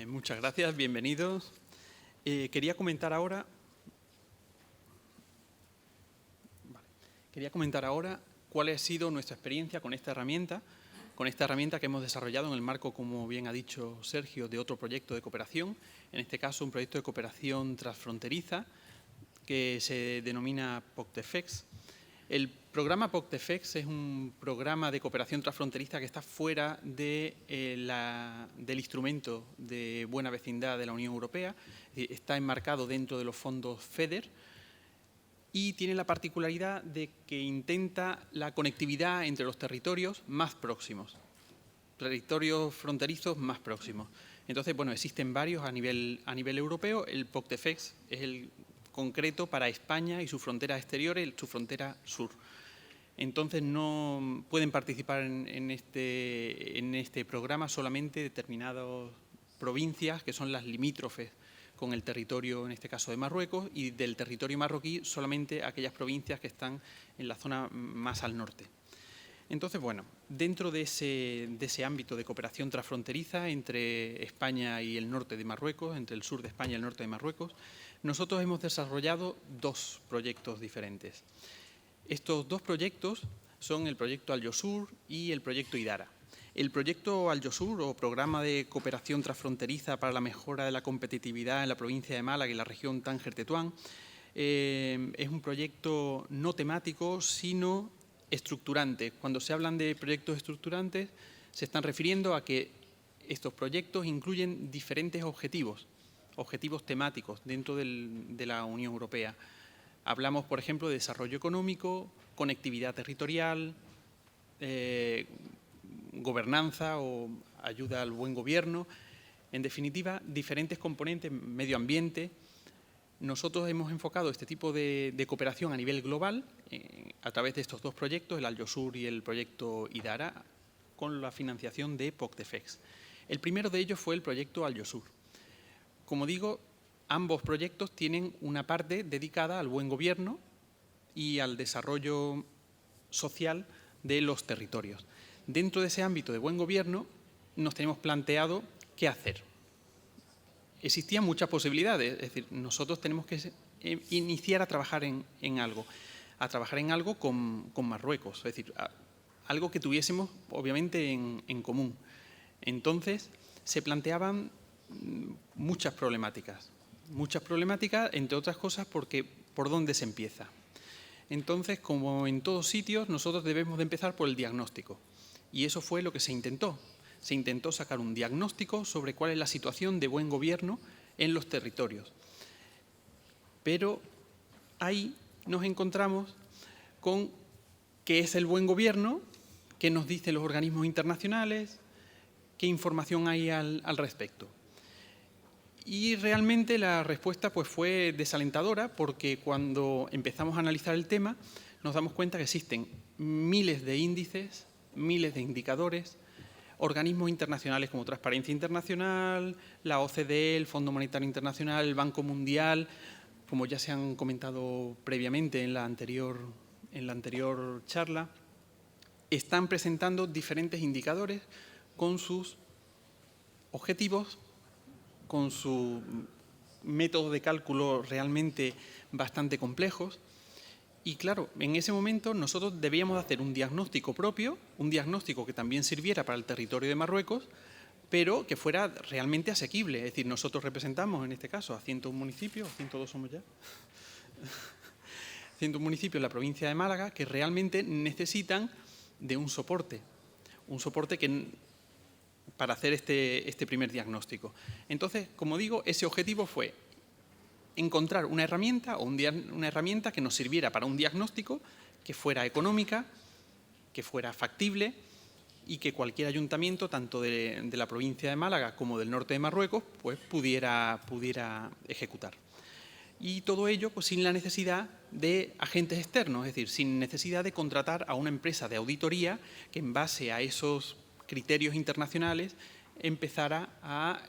Muchas gracias, bienvenidos. Quería comentar ahora cuál ha sido nuestra experiencia con esta herramienta que hemos desarrollado en el marco, como bien ha dicho Sergio, de otro proyecto de cooperación, en este caso un proyecto de cooperación transfronteriza que se denomina POCTEFEX. El programa POCTEFEX es un programa de cooperación transfronteriza que está fuera del instrumento de buena vecindad de la Unión Europea, está enmarcado dentro de los fondos FEDER y tiene la particularidad de que intenta la conectividad entre los territorios más próximos, territorios fronterizos más próximos. Entonces, bueno, existen varios a nivel europeo. El POCTEFEX es el concreto para España y sus fronteras exteriores, su frontera sur. Entonces, no pueden participar en este programa solamente determinadas provincias que son las limítrofes con el territorio, en este caso de Marruecos, y del territorio marroquí solamente aquellas provincias que están en la zona más al norte. Entonces, bueno, dentro de ese ámbito de cooperación transfronteriza entre España y el norte de Marruecos, entre el sur de España y el norte de Marruecos, nosotros hemos desarrollado dos proyectos diferentes. Estos dos proyectos son el proyecto Al-Yosur y el proyecto Idara. El proyecto Al-Yosur, o Programa de Cooperación Transfronteriza para la Mejora de la Competitividad en la provincia de Málaga y la región Tánger-Tetuán, es un proyecto no temático, sino estructurante. Cuando se hablan de proyectos estructurantes, se están refiriendo a que estos proyectos incluyen diferentes objetivos temáticos dentro de la Unión Europea. Hablamos, por ejemplo, de desarrollo económico, conectividad territorial, gobernanza o ayuda al buen gobierno. En definitiva, diferentes componentes, medio ambiente. Nosotros hemos enfocado este tipo de cooperación a nivel global a través de estos dos proyectos, el Al-Yosur y el proyecto Idara, con la financiación de POCTEFEX. El primero de ellos fue el proyecto Al-Yosur. Como digo, ambos proyectos tienen una parte dedicada al buen gobierno y al desarrollo social de los territorios. Dentro de ese ámbito de buen gobierno nos tenemos planteado qué hacer. Existían muchas posibilidades, es decir, nosotros tenemos que iniciar a trabajar en algo con Marruecos, es decir, algo que tuviésemos obviamente en común. Entonces se planteaban muchas problemáticas, entre otras cosas porque ¿por dónde se empieza? Entonces, como en todos sitios, nosotros debemos de empezar por el diagnóstico. Y eso fue lo que se intentó. Se intentó sacar un diagnóstico sobre cuál es la situación de buen gobierno en los territorios. Pero ahí nos encontramos con qué es el buen gobierno, qué nos dicen los organismos internacionales, qué información hay al respecto. Y realmente la respuesta pues, fue desalentadora porque cuando empezamos a analizar el tema nos damos cuenta que existen miles de índices, miles de indicadores, organismos internacionales como Transparencia Internacional, la OCDE, el Fondo Monetario Internacional, el Banco Mundial, como ya se han comentado previamente en la anterior charla, están presentando diferentes indicadores con sus objetivos, con su método de cálculo realmente bastante complejos. Y claro, en ese momento nosotros debíamos hacer un diagnóstico propio, un diagnóstico que también sirviera para el territorio de Marruecos, pero que fuera realmente asequible. Es decir, nosotros representamos en este caso a 101 municipios, 102 somos ya, 101 municipios en la provincia de Málaga que realmente necesitan de un soporte para hacer este primer diagnóstico. Entonces, como digo, ese objetivo fue encontrar una herramienta que nos sirviera para un diagnóstico que fuera económica, que fuera factible y que cualquier ayuntamiento, tanto de la provincia de Málaga como del norte de Marruecos, pues pudiera ejecutar. Y todo ello pues, sin la necesidad de agentes externos, es decir, sin necesidad de contratar a una empresa de auditoría que en base a esos criterios internacionales empezara a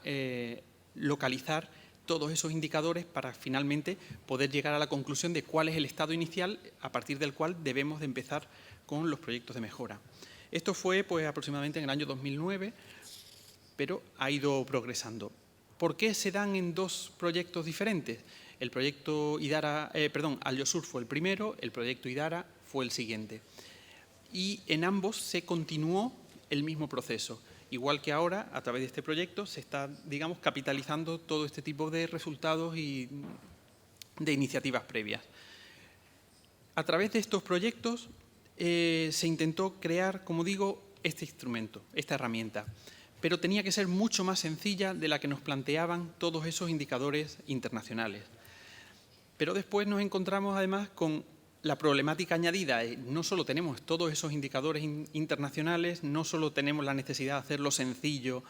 localizar todos esos indicadores para finalmente poder llegar a la conclusión de cuál es el estado inicial a partir del cual debemos de empezar con los proyectos de mejora. Esto fue pues, aproximadamente en el año 2009, pero ha ido progresando. ¿Por qué se dan en dos proyectos diferentes? El proyecto Alliosur fue el primero, el proyecto Idara fue el siguiente. Y en ambos se continuó el mismo proceso. Igual que ahora, a través de este proyecto, se está, digamos, capitalizando todo este tipo de resultados y de iniciativas previas. A través de estos proyectos se intentó crear, como digo, este instrumento, esta herramienta, pero tenía que ser mucho más sencilla de la que nos planteaban todos esos indicadores internacionales. Pero después nos encontramos además con la problemática añadida. No solo tenemos todos esos indicadores internacionales, no solo tenemos la necesidad de hacerlo sencillo,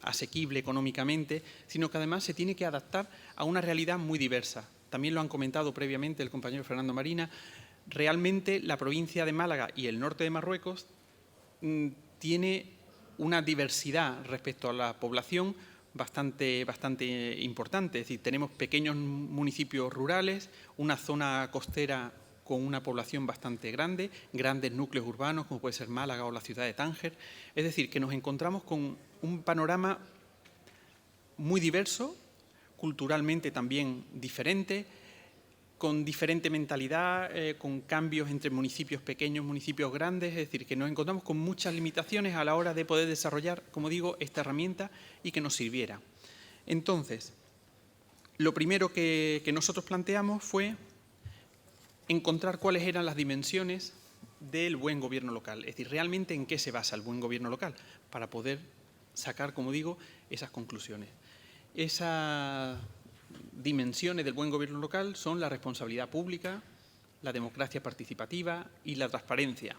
asequible económicamente, sino que además se tiene que adaptar a una realidad muy diversa. También lo han comentado previamente el compañero Fernando Marina. Realmente la provincia de Málaga y el norte de Marruecos tiene una diversidad respecto a la población bastante importante. Es decir, tenemos pequeños municipios rurales, una zona costera con una población bastante grande, grandes núcleos urbanos como puede ser Málaga o la ciudad de Tánger. Es decir, que nos encontramos con un panorama muy diverso, culturalmente también diferente, con diferente mentalidad, con cambios entre municipios pequeños, municipios grandes, es decir, que nos encontramos con muchas limitaciones a la hora de poder desarrollar, como digo, esta herramienta y que nos sirviera. Entonces, lo primero que nosotros planteamos fue encontrar cuáles eran las dimensiones del buen gobierno local, es decir, realmente en qué se basa el buen gobierno local, para poder sacar, como digo, esas conclusiones. Esas dimensiones del buen gobierno local son la responsabilidad pública, la democracia participativa y la transparencia.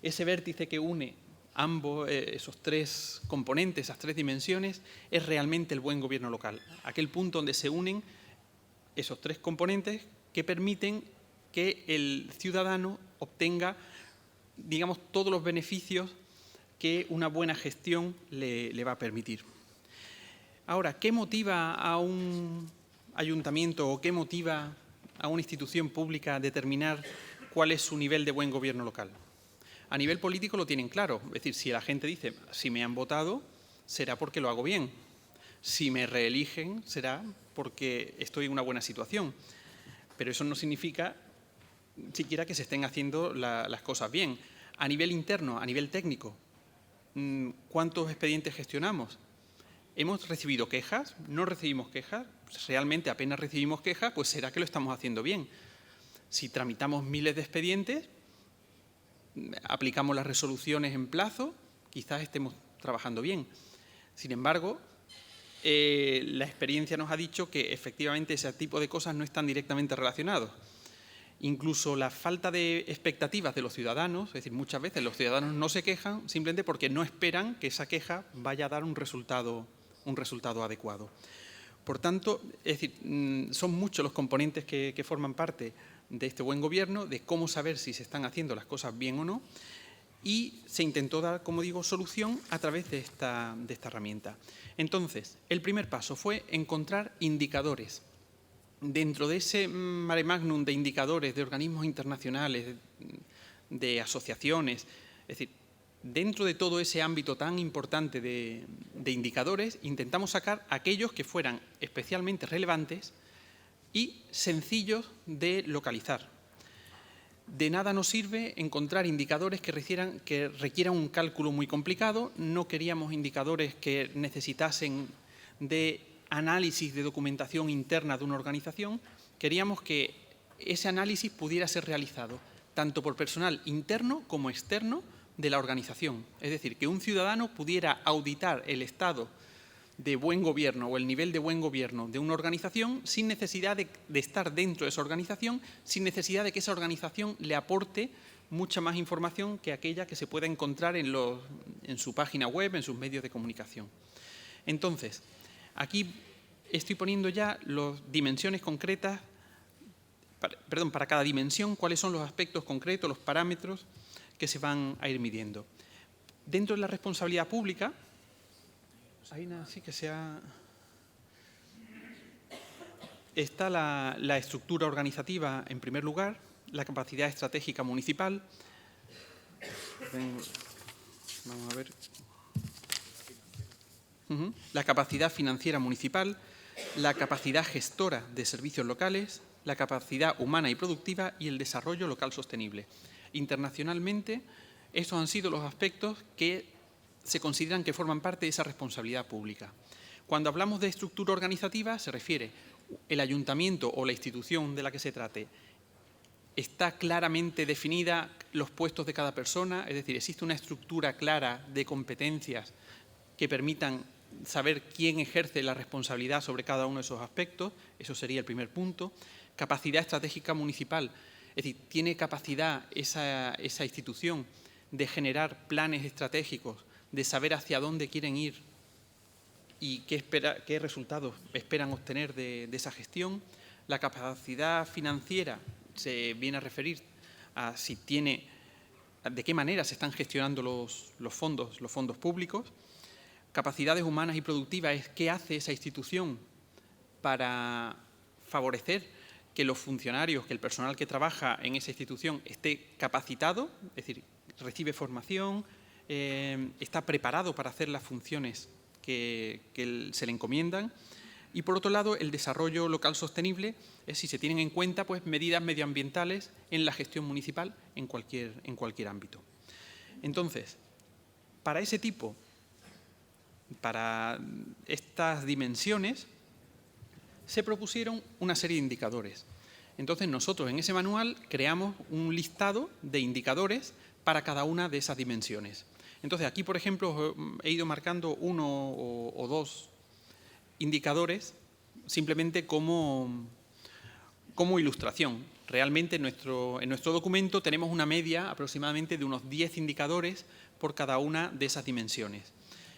Ese vértice que une ambos, esos tres componentes, esas tres dimensiones, es realmente el buen gobierno local. Aquel punto donde se unen esos tres componentes que permiten que el ciudadano obtenga, digamos, todos los beneficios que una buena gestión le va a permitir. Ahora, ¿qué motiva a un ayuntamiento o qué motiva a una institución pública a determinar cuál es su nivel de buen gobierno local? A nivel político lo tienen claro, es decir, si la gente dice, si me han votado, será porque lo hago bien. Si me reeligen, será porque estoy en una buena situación. Pero eso no significa siquiera que se estén haciendo las cosas bien. A nivel interno, a nivel técnico, ¿cuántos expedientes gestionamos? ¿Hemos recibido quejas? ¿No recibimos quejas? Realmente apenas recibimos quejas, pues será que lo estamos haciendo bien. Si tramitamos miles de expedientes, aplicamos las resoluciones en plazo, quizás estemos trabajando bien. Sin embargo, la experiencia nos ha dicho que efectivamente ese tipo de cosas no están directamente relacionados. Incluso la falta de expectativas de los ciudadanos, es decir, muchas veces los ciudadanos no se quejan simplemente porque no esperan que esa queja vaya a dar un resultado adecuado. Por tanto, es decir, son muchos los componentes que forman parte de este buen gobierno, de cómo saber si se están haciendo las cosas bien o no, y se intentó dar, como digo, solución a través de esta herramienta. Entonces, el primer paso fue encontrar indicadores. Dentro de ese mare magnum de indicadores, de organismos internacionales, de asociaciones, es decir, dentro de todo ese ámbito tan importante de indicadores, intentamos sacar aquellos que fueran especialmente relevantes y sencillos de localizar. De nada nos sirve encontrar indicadores que requieran un cálculo muy complicado. No queríamos indicadores que necesitasen de análisis de documentación interna de una organización. Queríamos que ese análisis pudiera ser realizado tanto por personal interno como externo de la organización. Es decir, que un ciudadano pudiera auditar el estado de buen gobierno o el nivel de buen gobierno de una organización sin necesidad de estar dentro de esa organización, sin necesidad de que esa organización le aporte mucha más información que aquella que se pueda encontrar en su página web, en sus medios de comunicación. Entonces, aquí estoy poniendo ya las dimensiones concretas, para cada dimensión, cuáles son los aspectos concretos, los parámetros que se van a ir midiendo. Dentro de la responsabilidad pública, está la estructura organizativa en primer lugar, la capacidad estratégica municipal. Vamos a ver. la capacidad financiera municipal, la capacidad gestora de servicios locales, la capacidad humana y productiva y el desarrollo local sostenible. Internacionalmente, estos han sido los aspectos que se consideran que forman parte de esa responsabilidad pública. Cuando hablamos de estructura organizativa, se refiere el ayuntamiento o la institución de la que se trate. ¿Está claramente definida los puestos de cada persona? Es decir, ¿existe una estructura clara de competencias que permitan saber quién ejerce la responsabilidad sobre cada uno de esos aspectos? Eso sería el primer punto. Capacidad estratégica municipal. Es decir, ¿tiene capacidad esa institución de generar planes estratégicos, de saber hacia dónde quieren ir y qué resultados esperan obtener de esa gestión? La capacidad financiera se viene a referir a si tiene, de qué manera se están gestionando los fondos públicos. Capacidades humanas y productivas es qué hace esa institución para favorecer que los funcionarios, que el personal que trabaja en esa institución esté capacitado, es decir, recibe formación, está preparado para hacer las funciones que se le encomiendan. Y por otro lado, el desarrollo local sostenible es si se tienen en cuenta pues, medidas medioambientales en la gestión municipal en cualquier ámbito. Entonces, para estas dimensiones, se propusieron una serie de indicadores. Entonces, nosotros en ese manual creamos un listado de indicadores para cada una de esas dimensiones. Entonces, aquí, por ejemplo, he ido marcando uno o dos indicadores simplemente como ilustración. Realmente en nuestro documento tenemos una media aproximadamente de unos 10 indicadores por cada una de esas dimensiones.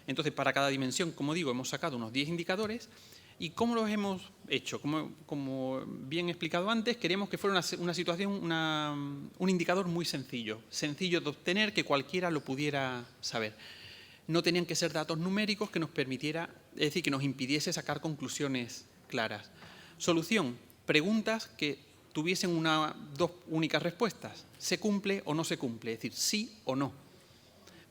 Entonces, para cada dimensión, como digo, hemos sacado unos 10 indicadores. ¿Y cómo los hemos hecho? Como bien explicado antes, queríamos que fuera un indicador muy sencillo de obtener, que cualquiera lo pudiera saber. No tenían que ser datos numéricos que nos permitiera, es decir, que nos impidiese sacar conclusiones claras. Solución, preguntas que tuviesen dos únicas respuestas, ¿se cumple o no se cumple? Es decir, sí o no.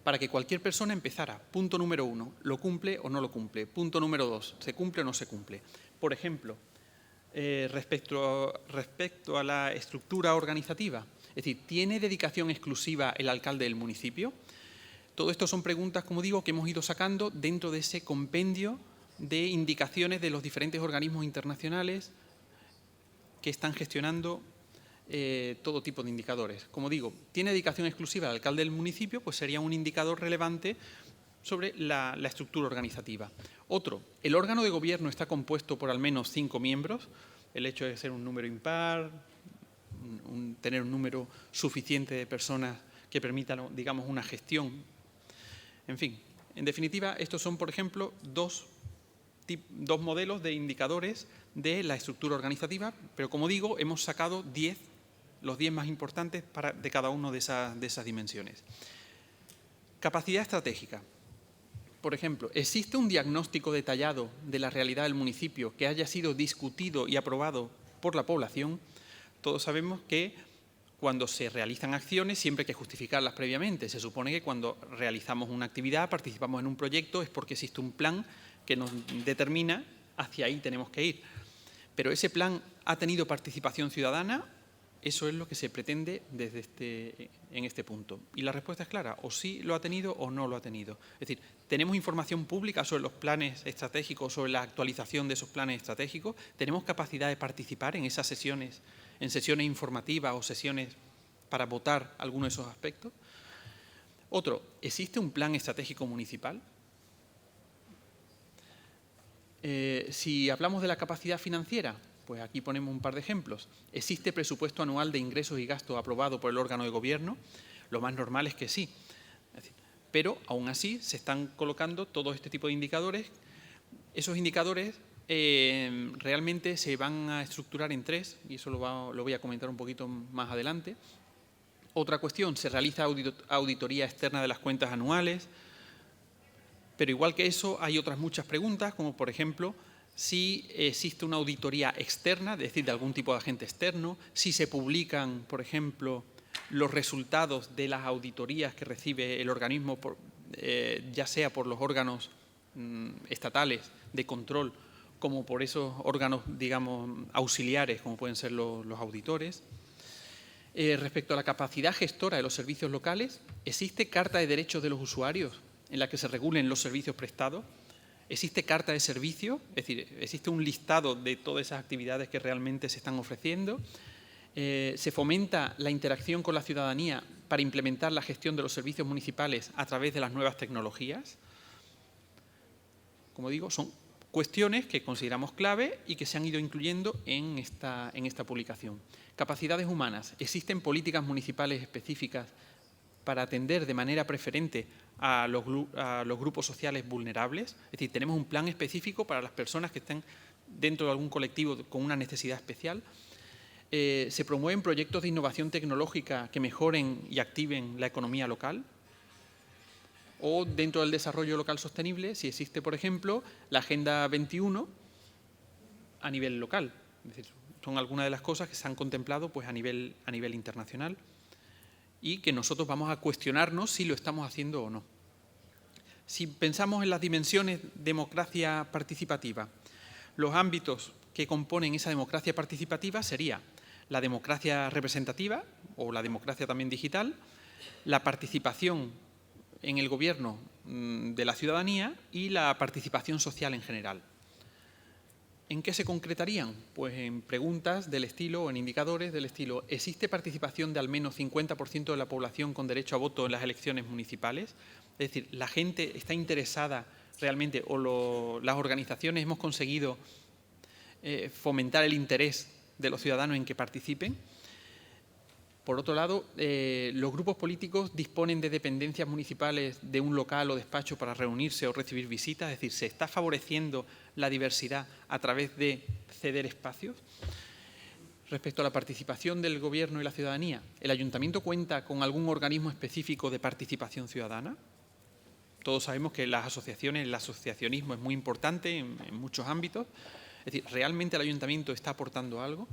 Para que cualquier persona empezara. Punto número 1, ¿lo cumple o no lo cumple? Punto número 2, ¿se cumple o no se cumple? Por ejemplo, respecto a la estructura organizativa, es decir, ¿tiene dedicación exclusiva el alcalde del municipio? Todo esto son preguntas, como digo, que hemos ido sacando dentro de ese compendio de indicaciones de los diferentes organismos internacionales que están gestionando todo tipo de indicadores. Como digo, ¿tiene dedicación exclusiva al alcalde del municipio? Pues sería un indicador relevante sobre la estructura organizativa. Otro, ¿el órgano de gobierno está compuesto por al menos 5 miembros? El hecho de ser un número impar, tener un número suficiente de personas que permitan, digamos, una gestión. En fin, en definitiva, estos son, por ejemplo, dos modelos de indicadores de la estructura organizativa, pero como digo, hemos sacado los 10 más importantes de cada una de esas dimensiones. Capacidad estratégica. Por ejemplo, ¿existe un diagnóstico detallado de la realidad del municipio que haya sido discutido y aprobado por la población? Todos sabemos que cuando se realizan acciones siempre hay que justificarlas previamente. Se supone que cuando realizamos una actividad, participamos en un proyecto, es porque existe un plan que nos determina hacia ahí tenemos que ir. Pero ese plan ha tenido participación ciudadana. Eso es lo que se pretende en este punto. Y la respuesta es clara, o sí lo ha tenido o no lo ha tenido. Es decir, ¿tenemos información pública sobre los planes estratégicos, sobre la actualización de esos planes estratégicos? ¿Tenemos capacidad de participar en esas sesiones, en sesiones informativas o sesiones para votar alguno de esos aspectos? Otro, ¿existe un plan estratégico municipal? Si hablamos de la capacidad financiera, pues aquí ponemos un par de ejemplos. ¿Existe presupuesto anual de ingresos y gastos aprobado por el órgano de gobierno? Lo más normal es que sí. Pero, aún así, se están colocando todo este tipo de indicadores. Esos indicadores realmente se van a estructurar en 3, y eso lo voy a comentar un poquito más adelante. Otra cuestión, se realiza auditoría externa de las cuentas anuales. Pero igual que eso, hay otras muchas preguntas, como por ejemplo, si existe una auditoría externa, es decir, de algún tipo de agente externo, si se publican, por ejemplo, los resultados de las auditorías que recibe el organismo, ya sea por los órganos estatales de control, como por esos órganos, digamos, auxiliares, como pueden ser los auditores. Respecto a la capacidad gestora de los servicios locales, ¿existe Carta de Derechos de los Usuarios en la que se regulen los servicios prestados? ¿Existe carta de servicio? Es decir, ¿existe un listado de todas esas actividades que realmente se están ofreciendo? ¿Se fomenta la interacción con la ciudadanía para implementar la gestión de los servicios municipales a través de las nuevas tecnologías? Como digo, son cuestiones que consideramos clave y que se han ido incluyendo en esta publicación. Capacidades humanas. ¿Existen políticas municipales específicas para atender de manera preferente a los grupos sociales vulnerables? Es decir, tenemos un plan específico para las personas que estén dentro de algún colectivo con una necesidad especial. ¿Se promueven proyectos de innovación tecnológica que mejoren y activen la economía local? O dentro del desarrollo local sostenible, si existe, por ejemplo, la Agenda 21 a nivel local. Es decir, son algunas de las cosas que se han contemplado pues, a nivel internacional y que nosotros vamos a cuestionarnos si lo estamos haciendo o no. Si pensamos en las dimensiones democracia participativa, los ámbitos que componen esa democracia participativa sería la democracia representativa o la democracia también digital, la participación en el gobierno de la ciudadanía y la participación social en general. ¿En qué se concretarían? Pues en preguntas del estilo o en indicadores del estilo ¿existe participación de al menos 50% de la población con derecho a voto en las elecciones municipales? Es decir, ¿la gente está interesada realmente o las organizaciones hemos conseguido fomentar el interés de los ciudadanos en que participen? Por otro lado, los grupos políticos disponen de dependencias municipales de un local o despacho para reunirse o recibir visitas, es decir, ¿se está favoreciendo la diversidad a través de ceder espacios? Respecto a la participación del Gobierno y la ciudadanía, ¿el Ayuntamiento cuenta con algún organismo específico de participación ciudadana? Todos sabemos que las asociaciones, el asociacionismo es muy importante en muchos ámbitos. Es decir, ¿realmente el Ayuntamiento está aportando algo?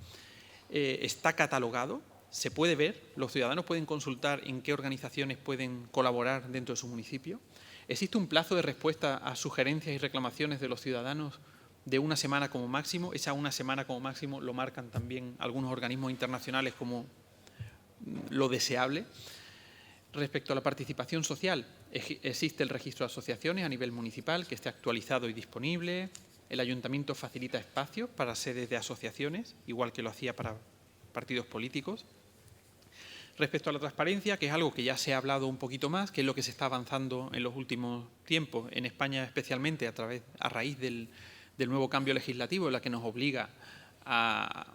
¿Está catalogado? ¿Se puede ver? ¿Los ciudadanos pueden consultar en qué organizaciones pueden colaborar dentro de su municipio? ¿Existe un plazo de respuesta a sugerencias y reclamaciones de los ciudadanos de una semana como máximo? Esa una semana como máximo lo marcan también algunos organismos internacionales como lo deseable. Respecto a la participación social, existe el registro de asociaciones a nivel municipal que esté actualizado y disponible. El Ayuntamiento facilita espacios para sedes de asociaciones, igual que lo hacía para partidos políticos. Respecto a la transparencia, que es algo que ya se ha hablado un poquito más, que es lo que se está avanzando en los últimos tiempos, en España especialmente a raíz del nuevo cambio legislativo, en la que nos obliga a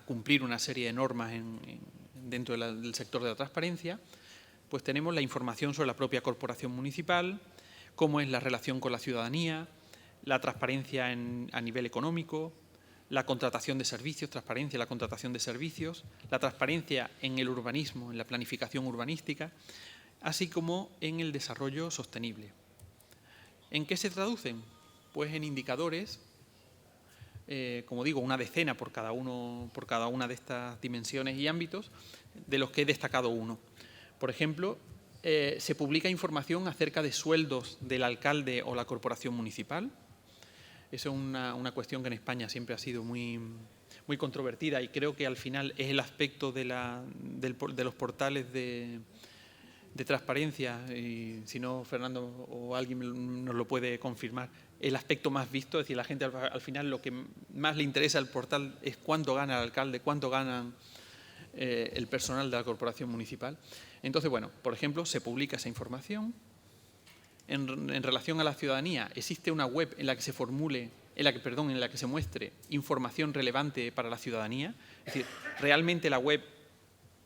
cumplir una serie de normas dentro del sector de la transparencia, pues tenemos la información sobre la propia corporación municipal, cómo es la relación con la ciudadanía, la transparencia a nivel económico, la contratación de servicios, transparencia en la contratación de servicios, la transparencia en el urbanismo, en la planificación urbanística, así como en el desarrollo sostenible. ¿En qué se traducen? Pues en indicadores, como digo, una decena por cada una de estas dimensiones y ámbitos, de los que he destacado uno. Por ejemplo, se publica información acerca de sueldos del alcalde o la corporación municipal. Eso es una cuestión que en España siempre ha sido muy controvertida y creo que al final es el aspecto de los portales de transparencia, y si no Fernando o alguien nos lo puede confirmar, el aspecto más visto, es decir, la gente al final lo que más le interesa al portal es cuánto gana el alcalde, cuánto ganan el personal de la corporación municipal. Entonces, bueno, por ejemplo, se publica esa información. En relación a la ciudadanía, existe una web en la que se muestre información relevante para la ciudadanía. Es decir, realmente la web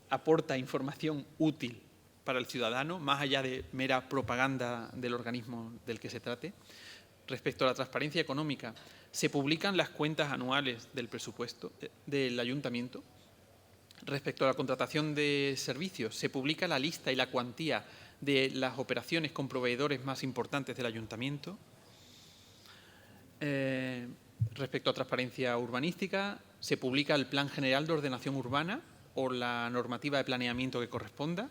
aporta información útil para el ciudadano, más allá de mera propaganda del organismo del que se trate. Respecto a la transparencia económica, se publican las cuentas anuales del presupuesto del ayuntamiento. Respecto a la contratación de servicios, se publica la lista y la cuantía de las operaciones con proveedores más importantes del ayuntamiento. Respecto a transparencia urbanística, se publica el Plan General de Ordenación Urbana o la normativa de planeamiento que corresponda.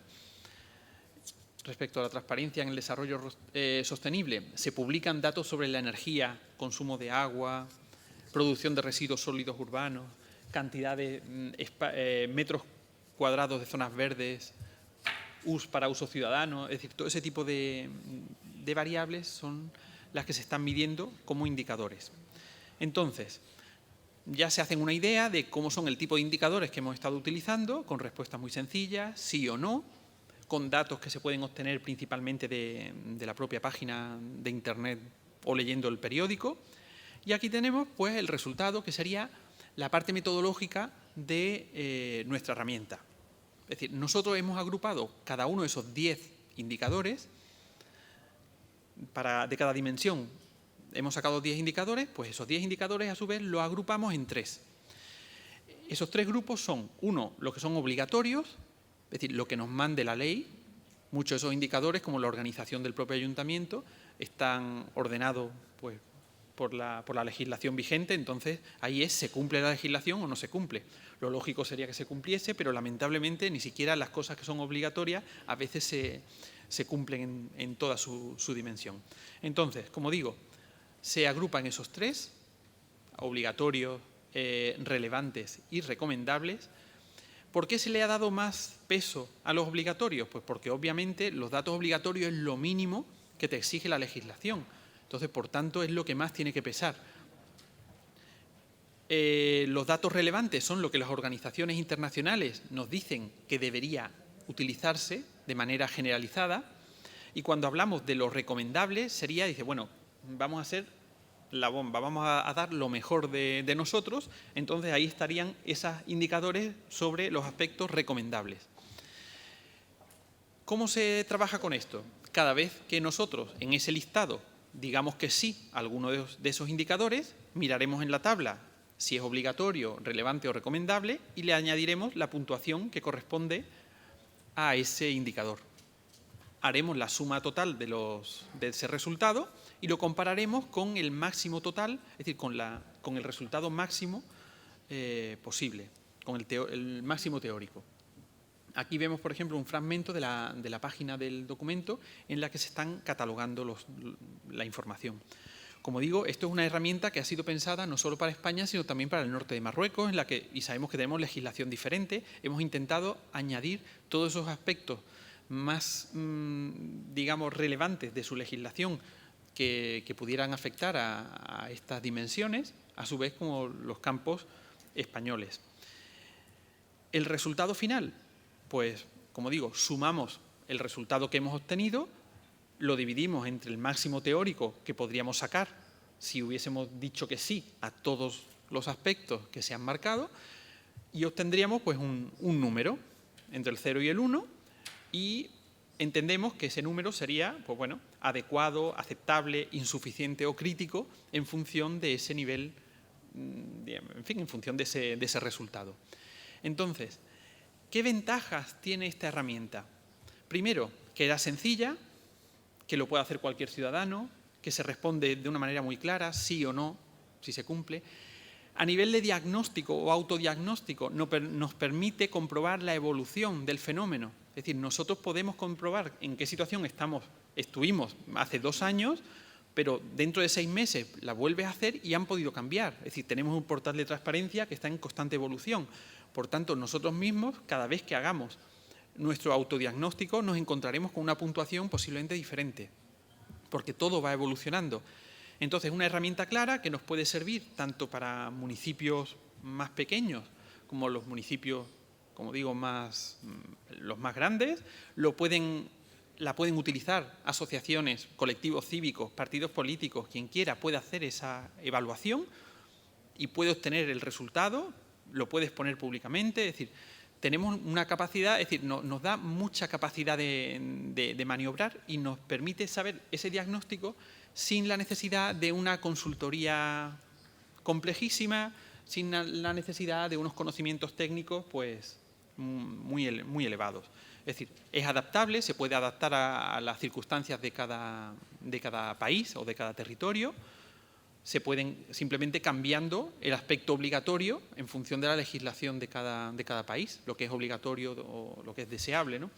respecto a la transparencia en el desarrollo sostenible, se publican datos sobre la energía, consumo de agua, producción de residuos sólidos urbanos, cantidad de metros cuadrados de zonas verdes, para uso ciudadano, es decir, todo ese tipo de variables son las que se están midiendo como indicadores. Entonces, ya se hacen una idea de cómo son el tipo de indicadores que hemos estado utilizando, con respuestas muy sencillas, sí o no, con datos que se pueden obtener principalmente de la propia página de Internet o leyendo el periódico. Y aquí tenemos pues el resultado, que sería la parte metodológica de nuestra herramienta. Es decir, nosotros hemos agrupado cada uno de esos 10 indicadores de cada dimensión. Hemos sacado 10 indicadores, pues esos 10 indicadores a su vez los agrupamos en 3. Esos 3 grupos son, uno, los que son obligatorios, es decir, lo que nos mande la ley. Muchos de esos indicadores, como la organización del propio ayuntamiento, están ordenados pues, por la legislación vigente, entonces ahí ¿se cumple la legislación o no se cumple? Lo lógico sería que se cumpliese, pero lamentablemente ni siquiera las cosas que son obligatorias a veces se cumplen en toda su dimensión. Entonces, como digo, se agrupan esos 3, obligatorios, relevantes y recomendables. ¿Por qué se le ha dado más peso a los obligatorios? Pues porque obviamente los datos obligatorios es lo mínimo que te exige la legislación. Entonces, por tanto, es lo que más tiene que pesar. Los datos relevantes son lo que las organizaciones internacionales nos dicen que debería utilizarse de manera generalizada. Y cuando hablamos de lo recomendable, sería, dice, bueno, vamos a hacer la bomba, vamos a dar lo mejor de nosotros. Entonces, ahí estarían esos indicadores sobre los aspectos recomendables. ¿Cómo se trabaja con esto? Cada vez que nosotros en ese listado digamos que sí a alguno de esos indicadores, miraremos en la tabla si es obligatorio, relevante o recomendable y le añadiremos la puntuación que corresponde a ese indicador. Haremos la suma total de ese resultado y lo compararemos con el máximo total, es decir, con el resultado máximo posible, con el máximo teórico. Aquí vemos, por ejemplo, un fragmento de la página del documento en la que se están catalogando la información. Como digo, esto es una herramienta que ha sido pensada no solo para España, sino también para el norte de Marruecos, y sabemos que tenemos legislación diferente. Hemos intentado añadir todos esos aspectos más, digamos, relevantes de su legislación que pudieran afectar a estas dimensiones, a su vez como los campos españoles. El resultado final, pues, como digo, sumamos el resultado que hemos obtenido, lo dividimos entre el máximo teórico que podríamos sacar si hubiésemos dicho que sí a todos los aspectos que se han marcado y obtendríamos pues un número entre el 0 y el 1 y entendemos que ese número sería pues, bueno, adecuado, aceptable, insuficiente o crítico en función de ese nivel, en fin, en función de ese resultado. Entonces, ¿qué ventajas tiene esta herramienta? Primero, que era sencilla, que lo puede hacer cualquier ciudadano, que se responde de una manera muy clara, sí o no, si se cumple. A nivel de diagnóstico o autodiagnóstico, nos permite comprobar la evolución del fenómeno. Es decir, nosotros podemos comprobar en qué situación estuvimos hace 2 años, pero dentro de 6 meses la vuelves a hacer y han podido cambiar. Es decir, tenemos un portal de transparencia que está en constante evolución. Por tanto, nosotros mismos, cada vez que hagamos nuestro autodiagnóstico, nos encontraremos con una puntuación posiblemente diferente, porque todo va evolucionando. Entonces, una herramienta clara que nos puede servir tanto para municipios más pequeños como los municipios, como digo, los más grandes, la pueden utilizar asociaciones, colectivos cívicos, partidos políticos, quien quiera puede hacer esa evaluación y puede obtener el resultado, lo puede exponer públicamente, es decir, tenemos una capacidad, es decir, nos da mucha capacidad de maniobrar y nos permite saber ese diagnóstico sin la necesidad de una consultoría complejísima, sin la necesidad de unos conocimientos técnicos pues, muy elevados. Es decir, es adaptable, se puede adaptar a las circunstancias de cada país o de cada territorio. Se pueden simplemente cambiando el aspecto obligatorio en función de la legislación de cada país, lo que es obligatorio o lo que es deseable, ¿no?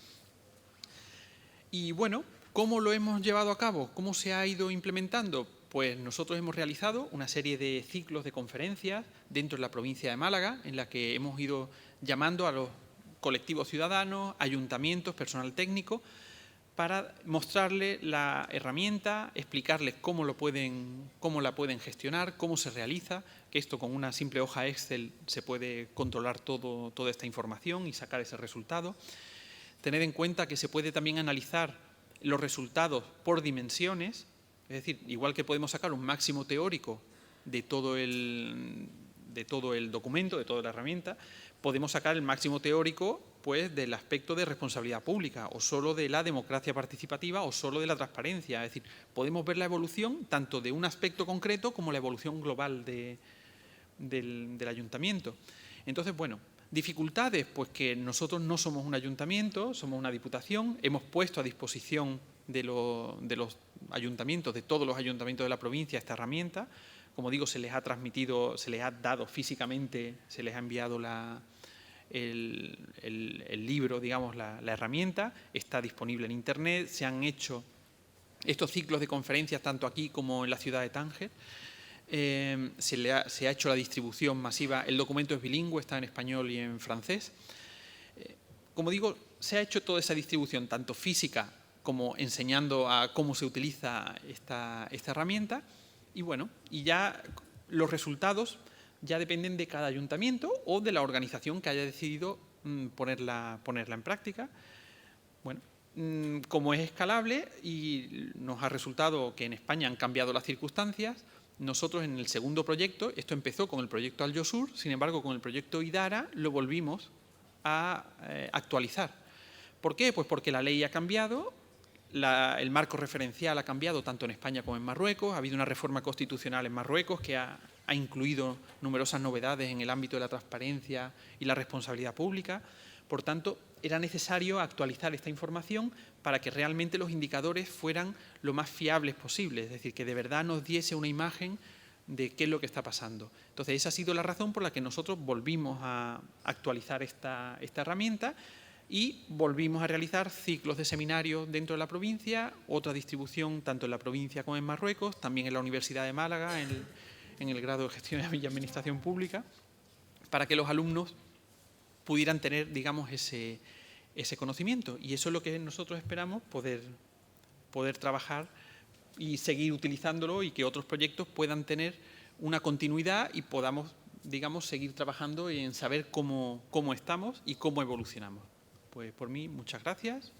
Y bueno, ¿cómo lo hemos llevado a cabo? ¿Cómo se ha ido implementando? Pues nosotros hemos realizado una serie de ciclos de conferencias dentro de la provincia de Málaga, en la que hemos ido llamando a los colectivos ciudadanos, ayuntamientos, personal técnico, para mostrarles la herramienta, explicarles cómo la pueden gestionar, cómo se realiza, que esto con una simple hoja Excel se puede controlar toda esta información y sacar ese resultado. Tened en cuenta que se puede también analizar los resultados por dimensiones, es decir, igual que podemos sacar un máximo teórico de todo el documento, de toda la herramienta, podemos sacar el máximo teórico pues, del aspecto de responsabilidad pública, o solo de la democracia participativa, o solo de la transparencia. Es decir, podemos ver la evolución tanto de un aspecto concreto como la evolución global del ayuntamiento. Entonces, bueno, dificultades, pues que nosotros no somos un ayuntamiento, somos una diputación, hemos puesto a disposición de los ayuntamientos, de todos los ayuntamientos de la provincia, esta herramienta. Como digo, se les ha transmitido, se les ha dado físicamente, se les ha enviado el libro, digamos, la herramienta, está disponible en Internet, se han hecho estos ciclos de conferencias tanto aquí como en la ciudad de Tánger. Se ha hecho la distribución masiva, el documento es bilingüe, está en español y en francés. Como digo, se ha hecho toda esa distribución, tanto física como enseñando a cómo se utiliza esta herramienta. Y bueno, y ya los resultados ya dependen de cada ayuntamiento o de la organización que haya decidido ponerla en práctica. Bueno, como es escalable y nos ha resultado que en España han cambiado las circunstancias, nosotros en el segundo proyecto, esto empezó con el proyecto Al-Yosur, sin embargo con el proyecto Idara lo volvimos a actualizar. ¿Por qué? Pues porque la ley ha cambiado, el marco referencial ha cambiado tanto en España como en Marruecos, ha habido una reforma constitucional en Marruecos que ha incluido numerosas novedades en el ámbito de la transparencia y la responsabilidad pública. Por tanto, era necesario actualizar esta información para que realmente los indicadores fueran lo más fiables posible, es decir, que de verdad nos diese una imagen de qué es lo que está pasando. Entonces, esa ha sido la razón por la que nosotros volvimos a actualizar esta herramienta y volvimos a realizar ciclos de seminarios dentro de la provincia, otra distribución tanto en la provincia como en Marruecos, también en la Universidad de Málaga, en el grado de Gestión y Administración Pública, para que los alumnos pudieran tener, digamos, ese conocimiento. Y eso es lo que nosotros esperamos, poder trabajar y seguir utilizándolo y que otros proyectos puedan tener una continuidad y podamos, digamos, seguir trabajando en saber cómo estamos y cómo evolucionamos. Pues por mí, muchas gracias.